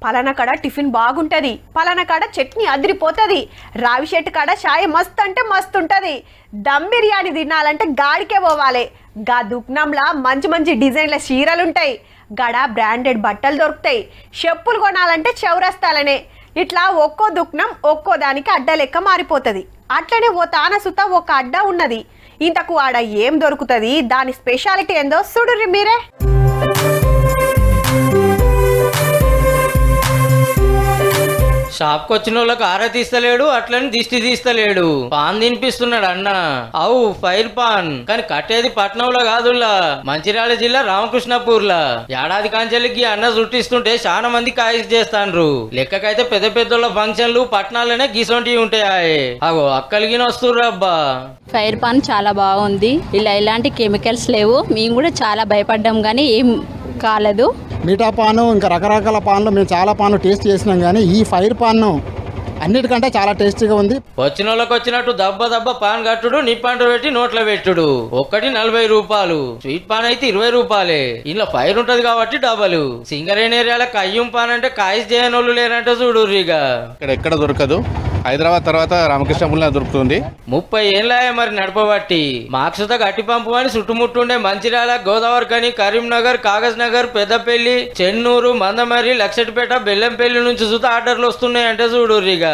పలానా కాడ టిఫిన్ బాగుంటది, పలానా కాడ చట్నీ అదిరిపోతుంది, రావి చెట్టు కాడ చాయ్ మస్తు అంటే మస్తు ఉంటుంది, దమ్ బిర్యానీ తినాలంటే గాడికే పోవాలి, గా దుకాణంలా మంచి మంచి డిజైన్ల చీరలుంటాయి, గడ బ్రాండెడ్ బట్టలు దొరుకుతాయి, చెప్పులు కొనాలంటే చౌరస్తాలనే. ఇట్లా ఒక్కో దుకాణం ఒక్కో దానికి అడ్డ లెక్క మారిపోతుంది. అట్లనే ఓ తానసుత ఒక అడ్డ ఉన్నది. ఇంతకు ఆడ ఏం దొరుకుతుంది, దాని స్పెషాలిటీ ఏందో చూడుర్రి మీరే. షాప్కి వచ్చిన వాళ్ళకి ఆరా తీస్తలేడు, అట్లని దిష్టి తీస్తలేడు, పాన్ తినిపిస్తున్నాడు అన్న. అవు ఫైర్ పాన్, కానీ కట్టేది పట్నంలో కాదుల్లా, మంచిర్యాల జిల్లా రామకృష్ణపూర్లా. ఏడాది కాంచెలకి అన్న చుట్టిస్తుంటే చాలా మంది కాయిస్ చేస్తాండ్రు. లెక్కకైతే పెద్ద పెద్దోళ్ళ ఫంక్షన్లు పట్నాలనే గిసొంటివి ఉంటాయి. అగో అక్కలిగిన వస్తుర్రు అబ్బా. ఫైర్ పాన్ చాలా బాగుంది, ఇలా ఇలాంటి కెమికల్స్ లేవు. మేము కూడా చాలా భయపడ్డాం కానీ ఏం కాలేదు. మీఠా పాను ఇంకా రకరకాల పాన్లు మేము చాలా పాన్లు టేస్ట్ చేసినాం, కానీ ఈ ఫైర్ పాన్ అన్నిటికంటే చాలా టేస్టీగా ఉంది. వచ్చిన వాళ్ళకి వచ్చినట్టు దబ్బ దబ్బ పాన్ కట్టుడు, నిప్పంట పెట్టి నోట్లో పెట్టుడు. ఒక్కటి 40 రూపాయలు, స్వీట్ పాన్ అయితే 20 రూపాయలే. ఇంట్లో ఫైర్ ఉంటది కాబట్టి డబలు. సింగరేణి ఏరియాలో కయ్యం పాన్ అంటే కాయిస్ చేయని వాళ్ళు లేరంటే చూడుర్రిగా. ఎక్కడ దొరకదు, హైదరాబాద్ తర్వాత రామకృష్ణపురంలో దొరుకుతుంది. 30 ఏళ్ళాయే మరి నడపబట్టి. మాక్సుత గట్టి పంపు అని చుట్టుముట్టుండే మంచిర్యాల, గోదావరిఖని, కరీంనగర్, కాగజ్ నగర్, పెద్దపల్లి, చెన్నూరు, మందమరి, లక్షటిపేట, బెల్లంపల్లి నుంచి సుత ఆర్డర్లు వస్తున్నాయి అంటే చూడుర్రిగా.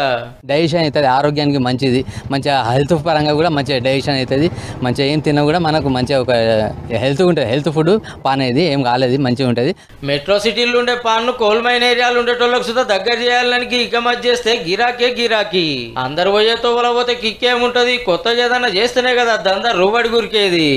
డైజెషన్ అవుతుంది, ఆరోగ్యానికి మంచిది, మంచిగా హెల్త్ పరంగా కూడా మంచిగా డైజెషన్ అవుతుంది. మంచిగా ఏం తిన్నా కూడా మనకు మంచిగా ఒక హెల్త్ ఉంటుంది. హెల్త్ ఫుడ్ పాన్ అనేది ఏం కాలేదు, మంచిగా ఉంటుంది. మెట్రో సిటీలు ఉండే పాన్ను కోల్మైన్ ఏరియాలు ఉండేటోళ్ళకి సుత దగ్గర చేయాలని ఇకమత్ చేస్తే గిరాకే గిరాకీ. అందరు పోయే తోవల పోతే కిక్కేముంటది, కొత్తగా ఏదన్నా చేస్తేనే కదా దందా రూబడి గురికేది.